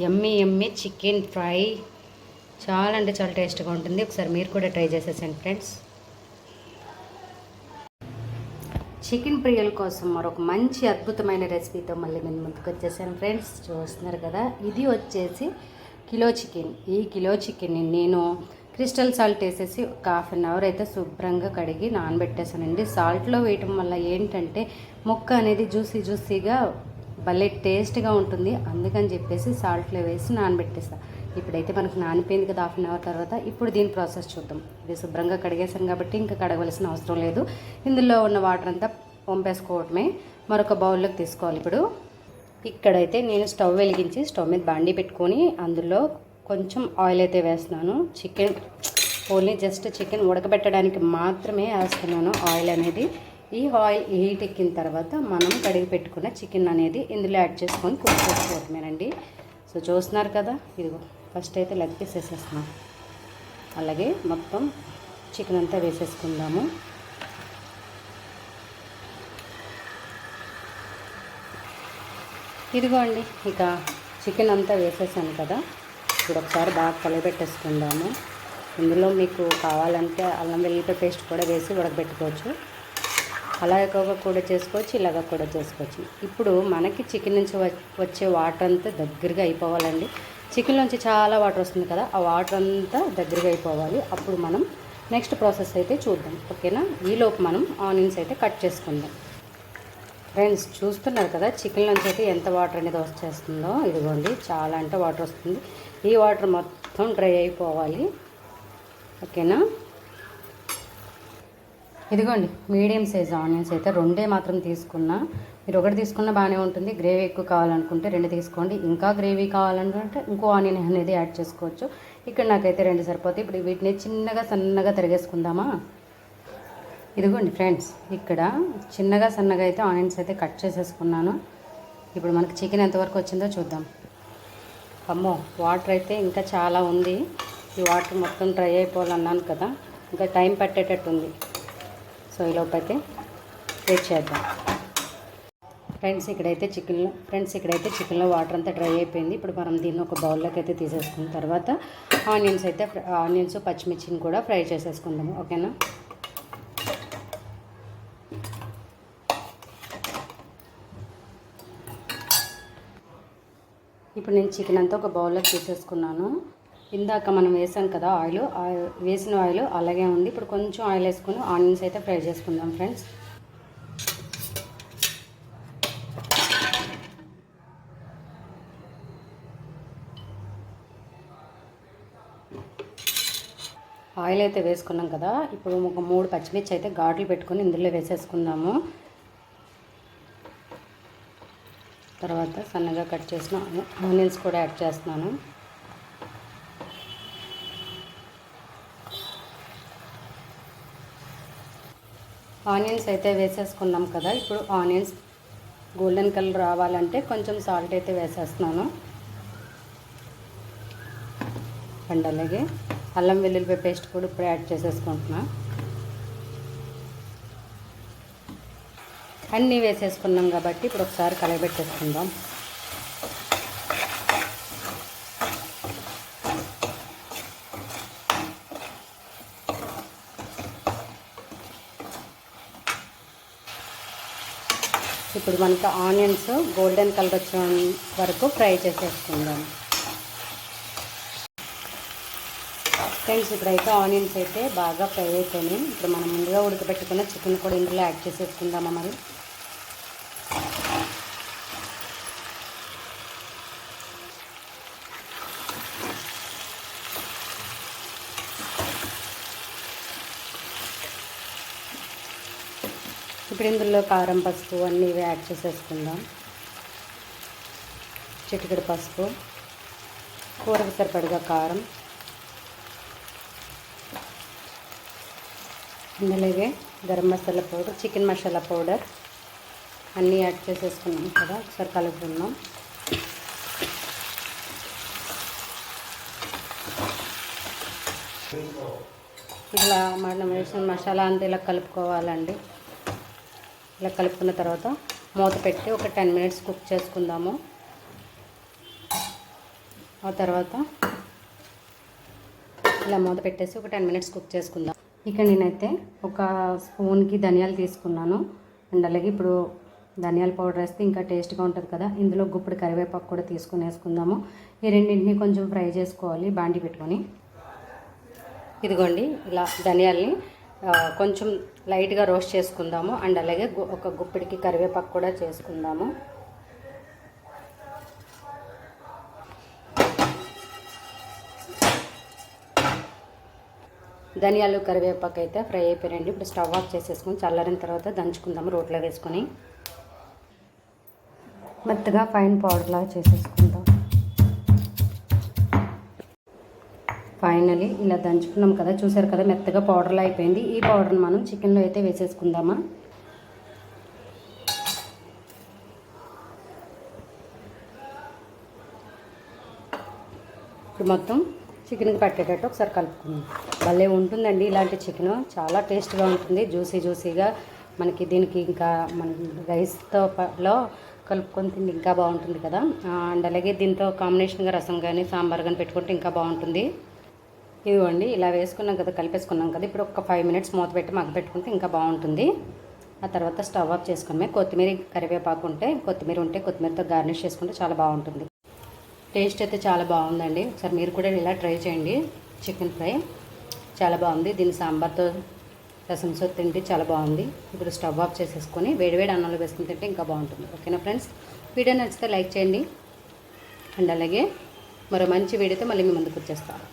యమ్మీ యమ్మీ chicken fry చాలా అంటే చాలా టేస్ట్గా ఉంటుంది. ఒకసారి మీరు కూడా ట్రై చేసేసండి ఫ్రెండ్స్. చికెన్ ప్రియుల కోసం మరొక మంచి అద్భుతమైన రెసిపీతో మళ్ళీ నేను ముందుకు వచ్చేసాను ఫ్రెండ్స్. చూస్తున్నారు కదా, ఇది వచ్చేసి కిలో చికెన్. ఈ కిలో చికెన్ని నేను క్రిస్టల్ సాల్ట్ వేసేసి ఒక ½ అయితే శుభ్రంగా కడిగి నానబెట్టేసానండి. సాల్ట్లో వేయటం వల్ల ఏంటంటే ముక్క అనేది జ్యూసీగా భలే టేస్ట్గా ఉంటుంది. అందుకని చెప్పేసి సాల్ట్లో వేసి నానబెట్టేస్తాను. ఇప్పుడైతే మనకు నానిపోయింది కదా ½ తర్వాత. ఇప్పుడు దీని ప్రాసెస్ చూద్దాం. ఇది శుభ్రంగా కడిగేసాను కాబట్టి ఇంకా కడగవలసిన అవసరం లేదు. ఇందులో ఉన్న వాటర్ అంతా పంపేసుకోవటమే. మరొక బౌల్లోకి తీసుకోవాలి. ఇప్పుడు ఇక్కడైతే నేను స్టవ్ వెలిగించి స్టవ్ మీద బాండీ పెట్టుకొని అందులో కొంచెం ఆయిల్ అయితే వేస్తున్నాను. చికెన్ ఓన్లీ జస్ట్ చికెన్ ఉడకబెట్టడానికి మాత్రమే వేస్తున్నాను ఆయిల్ అనేది. ఈ ఆయిల్ హీట్ ఎక్కిన తర్వాత మనం కడిగి పెట్టుకున్న చికెన్ అనేది ఇందులో యాడ్ చేసుకొని కుక్ చేసుకోవటమేనండి. సో చూస్తున్నారు కదా, ఇదిగో ఫస్ట్ అయితే లెగ్ పీస్ వేసేస్తున్నాం. అలాగే మొత్తం చికెన్ అంతా వేసేసుకుందాము. ఇదిగో అండి, ఇక చికెన్ అంతా వేసేసాను కదా. ఇప్పుడు ఒకసారి బాగా కలిపెట్టేసుకుందాము. ఇందులో మీకు కావాలంటే అల్లం వెల్లుల్లి పేస్ట్ కూడా వేసి ఉడకబెట్టుకోవచ్చు. అలాగ కూడా చేసుకోవచ్చు, ఇలాగ కూడా చేసుకోవచ్చు. ఇప్పుడు మనకి చికెన్ నుంచి వచ్చే వాటర్ అంతా దగ్గరగా అయిపోవాలండి. చికెన్ నుంచి చాలా వాటర్ వస్తుంది కదా, ఆ వాటర్ అంతా దగ్గరగా అయిపోవాలి. అప్పుడు మనం నెక్స్ట్ ప్రాసెస్ అయితే చూద్దాం, ఓకేనా? ఈలోపు మనం ఆనియన్స్ అయితే కట్ చేసుకుందాం. ఫ్రెండ్స్ చూస్తున్నారు కదా, చికెన్ నుంచి అయితే ఎంత వాటర్ అనేది వచ్చేస్తుందో. ఇదిగోండి, చాలా అంటే వాటర్ వస్తుంది. ఈ వాటర్ మొత్తం డ్రై అయిపోవాలి, ఓకేనా? ఇదిగోండి, మీడియం సైజ్ ఆనియన్స్ అయితే 2 మాత్రం తీసుకున్నా. మీరు 1 తీసుకున్నా బాగానే ఉంటుంది. గ్రేవీ ఎక్కువ కావాలనుకుంటే 2 తీసుకోండి. ఇంకా గ్రేవీ కావాలనుకుంటే ఇంకో ఆనియన్ అనేది యాడ్ చేసుకోవచ్చు. ఇక్కడ నాకైతే 2 సరిపోతాయి. ఇప్పుడు వీటిని సన్నగా తరిగేసుకుందామా? ఇదిగోండి ఫ్రెండ్స్, ఇక్కడ సన్నగా అయితే ఆనియన్స్ అయితే కట్ చేసేసుకున్నాను. ఇప్పుడు మనకి చికెన్ ఎంతవరకు వచ్చిందో చూద్దాం. అమ్మో, వాటర్ అయితే ఇంకా చాలా ఉంది. ఈ వాటర్ మొత్తం డ్రై అయిపోవాలన్నాను కదా, ఇంకా టైం పట్టేటట్టుంది. సో ఈలోపు అయితే వెయిట్ చేద్దాం. ఫ్రెండ్స్ ఇక్కడైతే చికెన్లో వాటర్ అంతా డ్రై అయిపోయింది. ఇప్పుడు మనం దీన్ని ఒక బౌల్లోకి అయితే తీసేసుకున్న తర్వాత ఆనియన్స్ పచ్చిమిర్చిని కూడా ఫ్రై చేసేసుకుందాము, ఓకేనా? ఇప్పుడు నేను చికెన్ అంతా ఒక బౌల్లోకి తీసేసుకున్నాను. ఇందాక మనం వేసాం కదా వేసిన ఆయిల్ అలాగే ఉంది. ఇప్పుడు కొంచెం ఆయిల్ వేసుకొని ఆనియన్స్ అయితే ఫ్రై చేసుకుందాం ఫ్రెండ్స్. ఆయిల్ అయితే వేసుకున్నాం కదా, ఇప్పుడు ఒక 3 పచ్చిమిర్చి అయితే ఘాట్లు పెట్టుకొని ఇందులో వేసేసుకుందాము. తర్వాత సన్నగా కట్ చేసిన ఆనియన్స్ కూడా యాడ్ చేస్తున్నాను. ఆనియన్స్ అయితే వేసేసుకున్నాం కదా, ఇప్పుడు ఆనియన్స్ గోల్డెన్ కలర్ రావాలంటే కొంచెం సాల్ట్ అయితే వేసేస్తున్నాను. అండ్ అలాగే అల్లం వెల్లుల్లి పేస్ట్ కూడా ఇప్పుడు యాడ్ చేసేసుకుంటున్నా. అన్నీ వేసేసుకున్నాం కాబట్టి ఇప్పుడు ఒకసారి కలయబెట్టేసుకుందాం. ఇప్పుడు మనకి ఆనియన్స్ గోల్డెన్ కలర్ వచ్చే వరకు ఫ్రై చేసేసుకుందాం. ఫ్రెండ్స్ ఇప్పుడైతే ఆనియన్స్ అయితే బాగా ఫ్రై అయిపోయినాయి. ఇప్పుడు మనం ముందుగా ఉడకబెట్టుకున్న చికెన్ కూడా ఇందులో యాడ్ చేసేసుకుందామా మరి. ఇప్పుడు ఇందులో కారం, పసుపు అన్నీ యాడ్ చేసేసుకుందాం. చిటికెడు పసుపు, కూరకు సరిపడగా కారం, అలాగే garam masala powder, chicken masala powder అన్నీ యాడ్ చేసేసుకున్నాం కదా, ఒకసారి కలుపుకుందాం. ఇలా మనం వేసిన మసాలా అంతా ఇలా కలుపుకోవాలండి. ఇలా కలుపుకున్న తర్వాత మూత పెట్టి ఒక 10 మినిట్స్ కుక్ చేసుకుందాము. ఆ తర్వాత ఇలా మూత పెట్టేసి ఒక 10 మినిట్స్ కుక్ చేసుకుందాం. ఇక్కడ నేనైతే ఒక స్పూన్కి ధనియాలు తీసుకున్నాను. అండ్ అలాగే ఇప్పుడు ధనియాల పౌడర్ వేస్తే ఇంకా టేస్ట్గా ఉంటుంది కదా. ఇందులో గుప్పుడు కరివేపాకు కూడా తీసుకుని వేసుకుందాము. ఈ రెండింటిని కొంచెం ఫ్రై చేసుకోవాలి బాండి పెట్టుకొని. ఇదిగోండి ఇలా ధనియాల్ని కొంచెం లైట్గా రోస్ట్ చేసుకుందాము. అండ్ అలాగే ఒక గుప్పిడికి కరివేపాకు కూడా చేసుకుందాము. ధనియాలు కరివేపాకు అయితే ఫ్రై అయిపోయాయండి. ఇప్పుడు స్టవ్ ఆఫ్ చేసేసుకొని చల్లారిన తర్వాత దంచుకుందాము రోట్లో వేసుకొని. మెత్తగా ఫైన్ పౌడర్లాగా చేసేసుకుందాం. ఫైనలీ ఇలా దంచుకున్నాం కదా, చూసారు కదా మెత్తగా పౌడర్లా అయిపోయింది. ఈ పౌడర్ని మనం చికెన్లో అయితే వేసేసుకుందామా. ఇప్పుడు మొత్తం చికెన్కి పట్టేటట్టు ఒకసారి కలుపుకుందాం. భలే ఉంటుందండి ఇలాంటి చికెన్, చాలా టేస్ట్గా ఉంటుంది, జ్యూసీగా. మనకి దీనికి ఇంకా మన రైస్తో కలుపుకొని తింటే ఇంకా బాగుంటుంది కదా. అండ్ అలాగే దీంతో కాంబినేషన్గా రసం కానీ సాంబార్ కానీ పెట్టుకుంటే ఇంకా బాగుంటుంది. ఇదిగోండి ఇలా వేసుకున్నాం కదా, కలిపేసుకున్నాం కదా. ఇప్పుడు ఒక 5 మినిట్స్ మూత పెట్టి మగ్గపెట్టుకుంటే ఇంకా బాగుంటుంది. ఆ తర్వాత స్టవ్ ఆఫ్ చేసుకుని కొత్తిమీర కరివేపాకు ఉంటే కొత్తిమీరతో గార్నిష్ చేసుకుంటే చాలా బాగుంటుంది. టేస్ట్ అయితే చాలా బాగుందండి. ఒకసారి మీరు కూడా ఇలా ట్రై చేయండి. చికెన్ ఫ్రై చాలా బాగుంది. దీన్ని సాంబార్తో రసంతో తింటే చాలా బాగుంది. ఇప్పుడు స్టవ్ ఆఫ్ చేసేసుకొని వేడివేడి అన్నంలో వేసుకుని తింటే ఇంకా బాగుంటుంది. ఓకేనా ఫ్రెండ్స్, వీడియో నచ్చితే లైక్ చేయండి. అండ్ అలాగే మరో మంచి వీడియోతో మళ్ళీ మీ ముందుకు వచ్చేస్తాను.